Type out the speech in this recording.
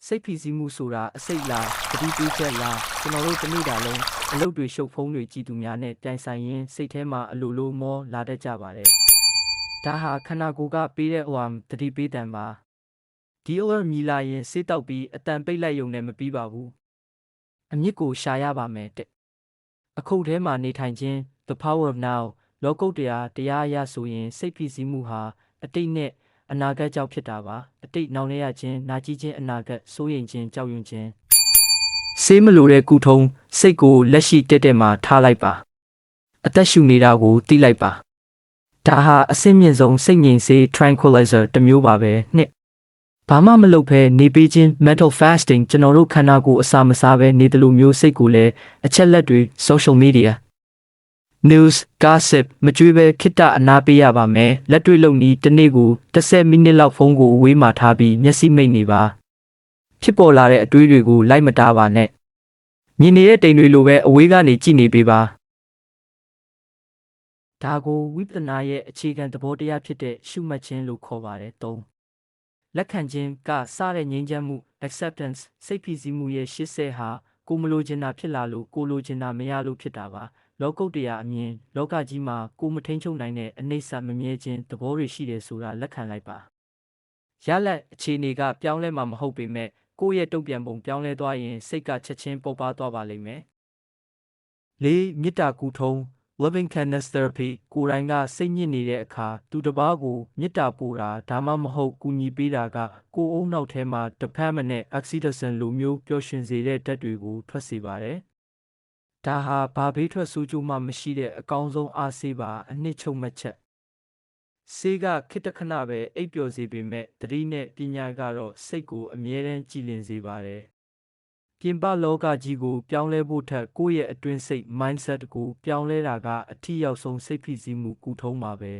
စိတ်ဖိစီးမှုဆိုတာအစိတ်လားတတိပေးချက်လားကျွန်တော်တို့တနေ့တာလုံးအလုပ်တွေရှုပ်ဖုံးတွေကြည်သူများနဲ့တိုင်ဆိုင်ရင်းစိတ်ထဲမှာအလိုလိုမောလာတတ်ကြပါတယ်ဒါဟာခန္ဓာကိုယ်ကပေးတဲ့တတိပေးတံပါဒီမြည်လာရင်စေးတောက်ပြီးအတန်ပိတ်လိုက်ရုံနဲ့မပြီးပါဘူးအမြစ်ကိုရှာရပါမယ်တဲ့အခုထဲမှာနေထိုင်ခြင်း the power of now လောကုတ္တရာတရားအရဆိုရင်စိတ်ဖိစီးမှုဟာအတိတ်နဲ့အနာဂတ်ကြောင့်ဖြစ်တာပါအတိတ်နောင်နေရခြင်းနာကျင်ခြင်းအနာဂတ်စိုးရိမ်ခြင်းကြောက်ရွံ့ခြင်းဆေးမလိုတဲ့ကုထုံးစိတ်ကိုလက်ရှိတက်တက်မှာထားလိုက်ပါအသက်ရှူနေတာကိုသိလိုက်ပါဒါဟာအဆင့်မြင့်ဆုံးစိတ်ငြိမ်စေ tranquilizer တစ်မျိုးပါပဲနှစ်ဘာမှမလုပ်ဘဲနေပေးခြင်း mental fasting ကျွန်တော်တို့ခန္ဓာကိုယ်အစာမစားဘဲနေတယ်လို့မျိုးစိတ်ကိုလည်းအချက်လက်တွေ social media news gossip မကြွေးပဲခိတ္တအနာပေးရပါမယ်လက်တွေ့လုံနီးတစ်နေ့ကို10မိနစ်လောက်ဖုန်းကိုအဝေးမှာထားပြီးမျက်စိမိတ်နေပါဖြစ်ပေါ်လာတဲ့အတွေးတွေကိုလိုက်မတားပါနဲ့မြင်နေတဲ့တိမ်တွေလိုပဲအဝေးကနေကြည့်နေပေးပါဒါကိုဝိပဿနာရဲ့အခြေခံသဘောတရားဖြစ်တဲ့ရှုမှတ်ခြင်းလို့ခေါ်ပါတယ်3လက်ခံခြင်းကစတဲ့ငြိမ်းချမ်းမှု acceptance စိတ်ဖိစီးမှုရဲ့80ဟာကိုမလိုချင်တာဖြစ်လာလို့ကိုလိုချင်တာမရလို့ဖြစ်တာပါလောကုတ္တရာအမြင်လောကကြီးမှာကိုမထိန်ချုပ်နိုင်တဲ့အနိစ္စမမြဲခြင်းသဘောတွေရှိတယ်ဆိုတာလက်ခံလိုက်ပါရလက်အခြေအနေကပြောင်းလဲမှာမဟုတ်ပေမဲ့ကိုယ့်ရဲ့တုံ့ပြန်ပုံပြောင်းလဲသွားရင်စိတ်ကချက်ချင်းပုတ်ပါသွားပါလိမ့်မယ်၄မေတ္တာကူထုံး loving kindness therapy ကိုယ်တိုင်ကစိတ်ညစ်နေတဲ့အခါသူတစ်ပါးကိုမေတ္တာပို့တာဒါမှမဟုတ်ကူညီပေးတာကကိုယ်အုံနောက်ထဲမှာတစ်ဖက်မနဲ့ oxytocin လိုမျိုးပျော်ရွှင်စေတဲ့ဓာတ်တွေကိုထွက်စေပါတယ်ဒါဟာဘာဘေးထွက်ဆိုးကျိုးမှမရှိတဲ့အကောင်းဆုံးအားဆေးပါအနှစ်ချုပ်မှတ်ချက်ဆေးကခိတခဏပဲအိပ်ပျော်စေပေမဲ့သတိနဲ့ပညာကတော့စိတ်ကိုအမြဲတမ်းကြည်လင်စေပါတယ်ပြင်ပလောကကြီးကိုပြောင်းလဲဖို့ထက်ကိုယ့်ရဲ့အတွင်းစိတ် mindset ကိုပြောင်းလဲတာကအထီးရောက်ဆုံးစိတ်ဖိစီးမှုကုထုံးပါပဲ